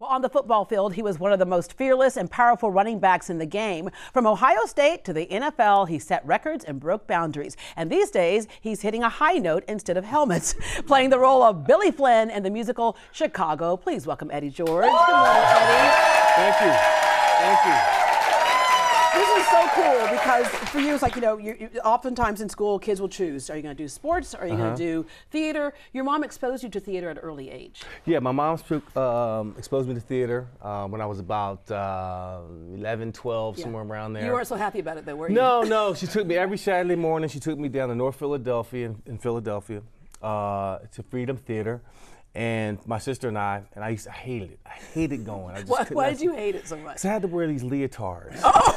Well, on the football field, he was one of the most fearless and powerful running backs in the game. From Ohio State to the NFL, he set records and broke boundaries. And these days, he's hitting a high note instead of helmets, playing the role of Billy Flynn in the musical Chicago. Please welcome Eddie George. Good morning, Eddie. Thank you. Thank you. This is so cool because for you, it's like, you oftentimes in school, kids will choose. Are you going to do sports? Or are you going to do theater? Your mom exposed you to theater at an early age. Yeah, my mom exposed me to theater when I was about 11, 12, somewhere around there. You weren't so happy about it, though, were you? No. She took me every Saturday morning. She took me down to North Philadelphia, to Freedom Theater. And my sister and I hate it. I hated going. Why did you hate it so much? Because I had to wear these leotards. Oh!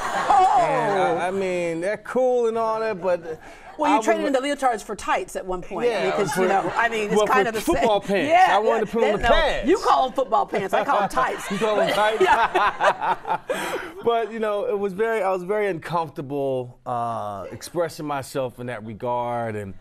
And I mean, they're cool and all that, but... Well, you traded in the leotards for tights at one point. Yeah, because, it's kind of the same. Football pants. Yeah, I wanted to put on the pads. You call them football pants. I call them tights. You call them tights? Yeah. But, I was very uncomfortable expressing myself in that regard, and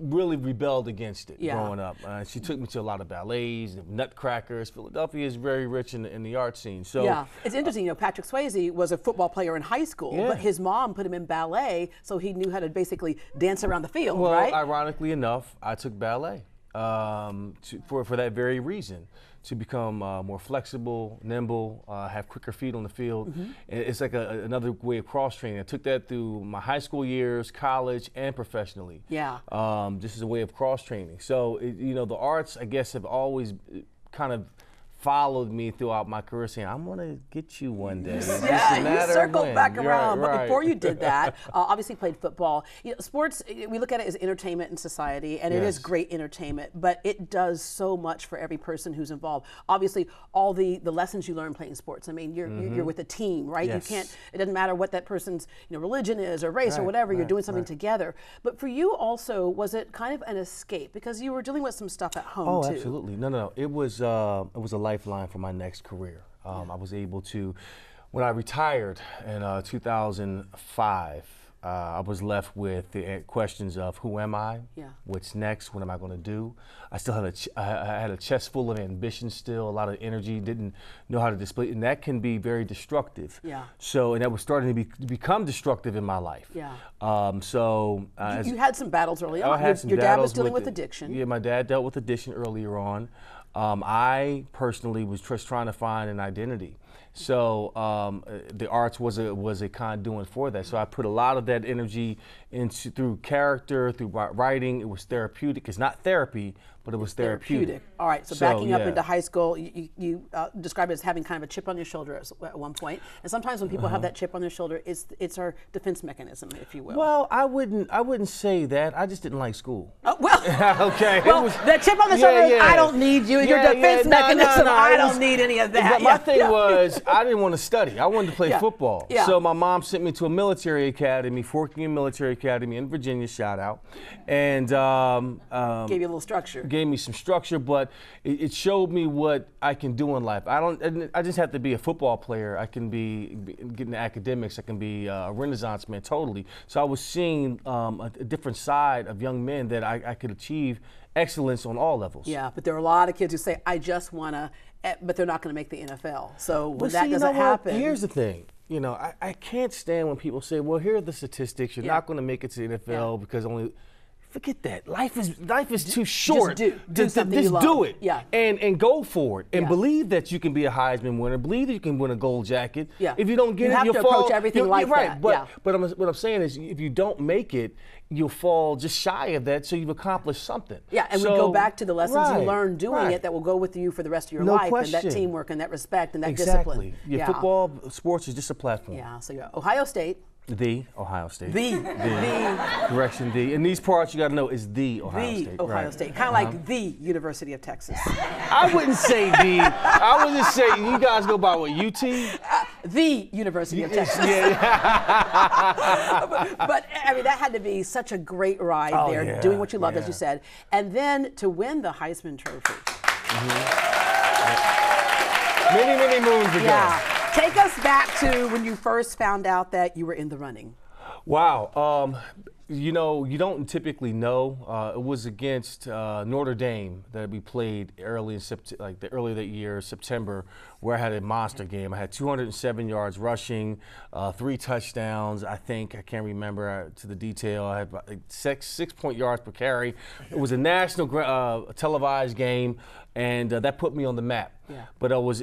really rebelled against it growing up. She took me to a lot of ballets, nutcrackers. Philadelphia is very rich in the art scene. So yeah, it's interesting. Patrick Swayze was a football player in high school, but his mom put him in ballet, so he knew how to basically dance around the field. Well, right? Ironically enough, I took ballet for that very reason. To become more flexible, nimble, have quicker feet on the field. It's like another way of cross-training. I took that through my high school years, college, and professionally. Yeah. Just as a way of cross-training. So, the arts, I guess, have always kind of followed me throughout my career, saying, I'm going to get you one day. Yeah, you circled back around. Right. But before you did that, obviously played football. Sports, we look at it as entertainment in society, and it is great entertainment, but it does so much for every person who's involved. Obviously, all the lessons you learn playing sports. I mean, you're with a team, right? Yes. You can't, it doesn't matter what that person's religion is or race or whatever, you're doing something together. But for you also, was it kind of an escape? Because you were dealing with some stuff at home, too. Oh, absolutely. No. It was a lifeline for my next career. I was able to, when I retired in 2005, I was left with the questions of who am I, what's next, what am I going to do. I still had I had a chest full of ambition still, a lot of energy, didn't know how to display, and that can be very destructive. Yeah. So, and that was starting to become destructive in my life. Yeah. You had some battles early on. Your dad was dealing with addiction. Yeah, my dad dealt with addiction earlier on. I personally was just trying to find an identity. So the arts was a conduit for that. So I put a lot of that energy through character, through writing. It was therapeutic. It's not therapy, but it was therapeutic. All right, so backing up into high school, you describe it as having kind of a chip on your shoulder at one point. And sometimes when people have that chip on their shoulder, it's our defense mechanism, if you will. Well, I wouldn't say that. I just didn't like school. Oh, well, okay. Well, the chip on the shoulder is, I don't need you. Your defense mechanism, I don't need any of that. But my thing was, I didn't want to study. I wanted to play football. Yeah. So my mom sent me to a military academy, Fort Union Military Academy in Virginia, shout out. And gave you a little structure. Gave me some structure, but it showed me what I can do in life. I just have to be a football player. I can get into academics. I can be a Renaissance man, totally. So I was seeing a different side of young men that I could achieve excellence on all levels. Yeah, but there are a lot of kids who say, I just want to, but they're not going to make the NFL. So when that doesn't happen. Here's the thing. I can't stand when people say, well, here are the statistics. You're not going to make it to the NFL because only... Forget that. Life is too short. Just do it. Yeah. And go for it. And believe that you can be a Heisman winner. Believe that you can win a gold jacket. Yeah. If you don't get it, you'll fall. You have to approach everything like that. But what I'm saying is, if you don't make it, you'll fall just shy of that. So you've accomplished something. Yeah. And we go back to the lessons you learned doing it that will go with you for the rest of your life. Question. And that teamwork and that respect and that discipline. Your football, sports is just a platform. Yeah. So you're Ohio State. The Ohio State. Correction, the. In these parts, you got to know is the Ohio State. The Ohio State. Kind of like the University of Texas. I wouldn't say the. I would just say, you guys go by what, UT? The University of Texas. But I mean, that had to be such a great ride there, doing what you loved, as you said. And then to win the Heisman Trophy. Many moons ago. Yeah. Take us back to when you first found out that you were in the running. Wow. You know, you don't typically know. It was against Notre Dame that we played early in earlier that year, September, where I had a monster game. I had 207 yards rushing, 3 touchdowns. I can't remember to the detail. I had 6 yards per carry. It was a national televised game, and that put me on the map. Yeah. But it was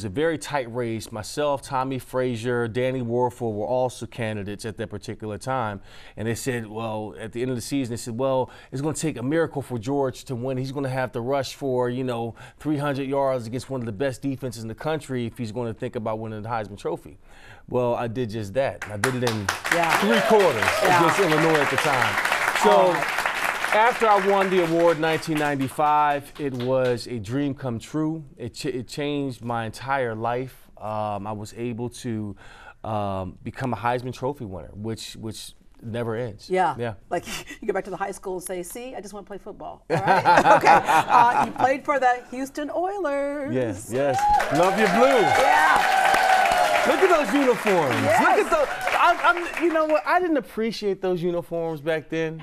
a very tight race. Myself, Tommy Frazier, Danny Warfel were also candidates at that particular time. And they said, well, at the end of the season, they said, well, it's going to take a miracle for George to win. He's going to have to rush for, 300 yards against one of the best defenses in the country if he's going to think about winning the Heisman Trophy. Well, I did just that. I did it in 3 quarters against Illinois at the time. So. After I won the award in 1995, it was a dream come true. It changed my entire life. I was able to become a Heisman Trophy winner, which never ends. Yeah. Like you go back to the high school and say, see, I just want to play football. All right. Okay. You played for the Houston Oilers. Yes. Love your blue. Yeah. Look at those uniforms. Yes. Look at those. You know what? I didn't appreciate those uniforms back then.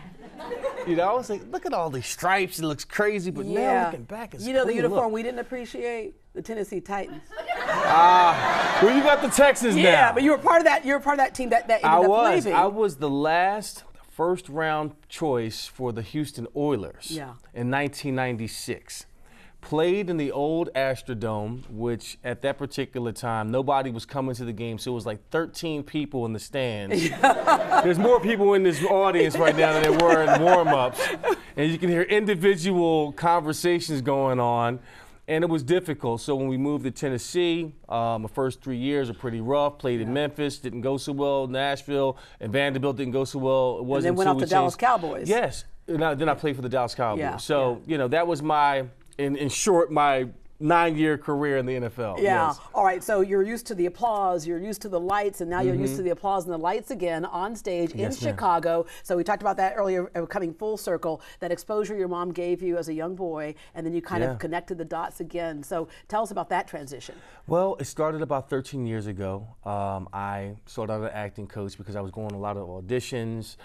I was like, look at all these stripes. It looks crazy, but now looking back, it's the uniform we didn't appreciate? The Tennessee Titans. Well, you got the Texans now. Yeah, but you were part of that. You were part of that team that ended up leaving. I was the first round choice for the Houston Oilers in 1996. Played in the old Astrodome, which at that particular time, nobody was coming to the game, so it was like 13 people in the stands. There's more people in this audience right now than there were in warm-ups. And you can hear individual conversations going on, and it was difficult. So when we moved to Tennessee, my first 3 years were pretty rough. Played in Memphis, didn't go so well. Nashville and Vanderbilt didn't go so well. It wasn't and then went off to Dallas Cowboys. Yes. Then I played for the Dallas Cowboys. Yeah. So, that was in short, my 9-year career in the NFL. Yeah. Yes. All right. So you're used to the applause, you're used to the lights, and now you're used to the applause and the lights again on stage in Chicago. So we talked about that earlier, coming full circle, that exposure your mom gave you as a young boy, and then you kind of connected the dots again. So tell us about that transition. Well, it started about 13 years ago. I sought out an acting coach because I was going to a lot of auditions.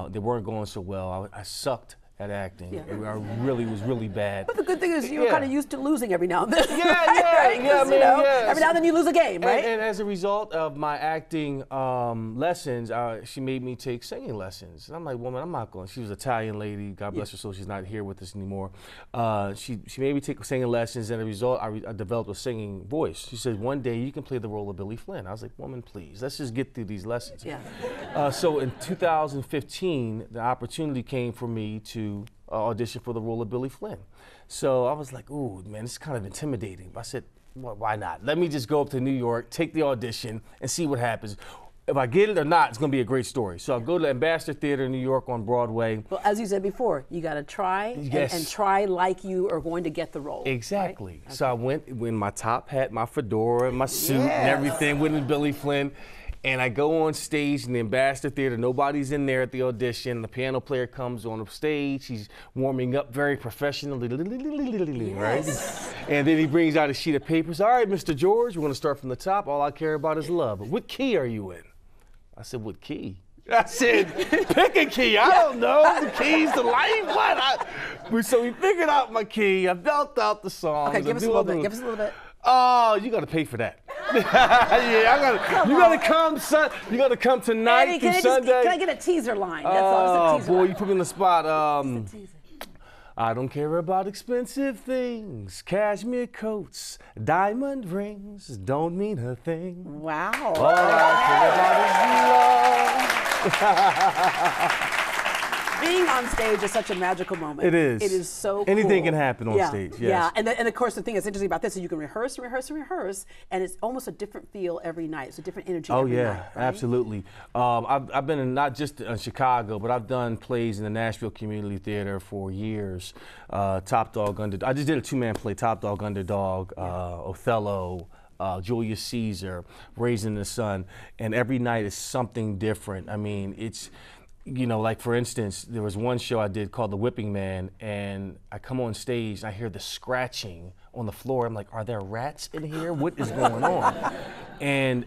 They weren't going so well. I sucked at acting. I really was really bad. But the good thing is you were kind of used to losing every now and then. Right? Every now and then you lose a game, right? And as a result of my acting lessons, she made me take singing lessons. And I'm like, woman, I'm not going. She was an Italian lady. God bless her soul. She's not here with us anymore. She made me take singing lessons, and as a result, I developed a singing voice. She said, one day you can play the role of Billy Flynn. I was like, woman, please, let's just get through these lessons. So in 2015, the opportunity came for me to audition for the role of Billy Flynn. So I was like, ooh, man, this is kind of intimidating. I said, well, why not? Let me just go up to New York, take the audition, and see what happens. If I get it or not, it's going to be a great story. So I'll go to Ambassador Theater in New York on Broadway. Well, as you said before, you got to try and try like you are going to get the role. Exactly. Right? So I went in my top hat, my fedora, my suit, and everything, went with Billy Flynn. And I go on stage in the Ambassador Theater. Nobody's in there at the audition. The piano player comes on the stage. He's warming up very professionally, right? And then he brings out a sheet of papers. All right, Mr. George, we're going to start from the top. All I care about is love. What key are you in? I said, what key? I said, pick a key. I don't know. The key's to life. What? So we figured out my key. I belted out the songs. Okay, give us a little bit. Give us a little bit. Oh, you got to pay for that. You gotta come tonight Eddie, through Sunday. Can I get a teaser line? That's all. Just a teaser line. You put me on the spot. I don't care about expensive things, cashmere coats, diamond rings, don't mean a thing. Wow. All I care about is love. Being on stage is such a magical moment. It is. It is so cool. Anything can happen on stage, yes. And of course the thing that's interesting about this is you can rehearse, and it's almost a different feel every night. It's a different energy every night. Right? Absolutely. I've been in not just in Chicago, but I've done plays in the Nashville Community Theater for years. Top Dog, Underdog. I just did a 2-man play, Top Dog, Underdog, Othello, Julius Caesar, Raising the Sun, and every night is something different. I mean, it's, like for instance, there was one show I did called The Whipping Man, and I come on stage and I hear the scratching on the floor. I'm like, are there rats in here? What is going on? And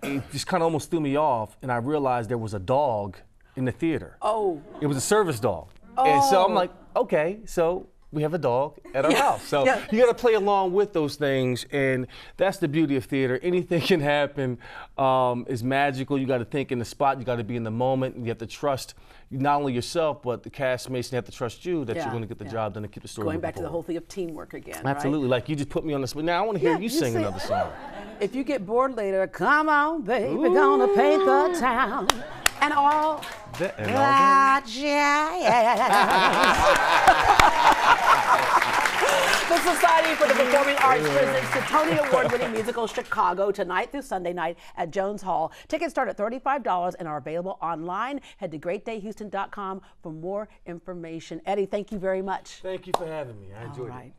it just kind of almost threw me off, and I realized there was a dog in the theater. Oh. It was a service dog. And so I'm like, okay, so we have a dog at our house. So you got to play along with those things, and that's the beauty of theater. Anything can happen. It's magical. You got to think in the spot. You got to be in the moment. You have to trust not only yourself, but the castmates have to trust you that you're going to get the job done and keep the story going back to forward. the whole thing of teamwork again. Absolutely. Right? Like you just put me on the spot. Now I want to hear you sing another song. If you get bored later, come on, baby, we're gonna paint the town and all that The Society for the Performing Arts presents the Tony Award-winning musical Chicago tonight through Sunday night at Jones Hall. Tickets start at $35 and are available online. Head to greatdayhouston.com for more information. Eddie, thank you very much. Thank you for having me. I enjoyed it.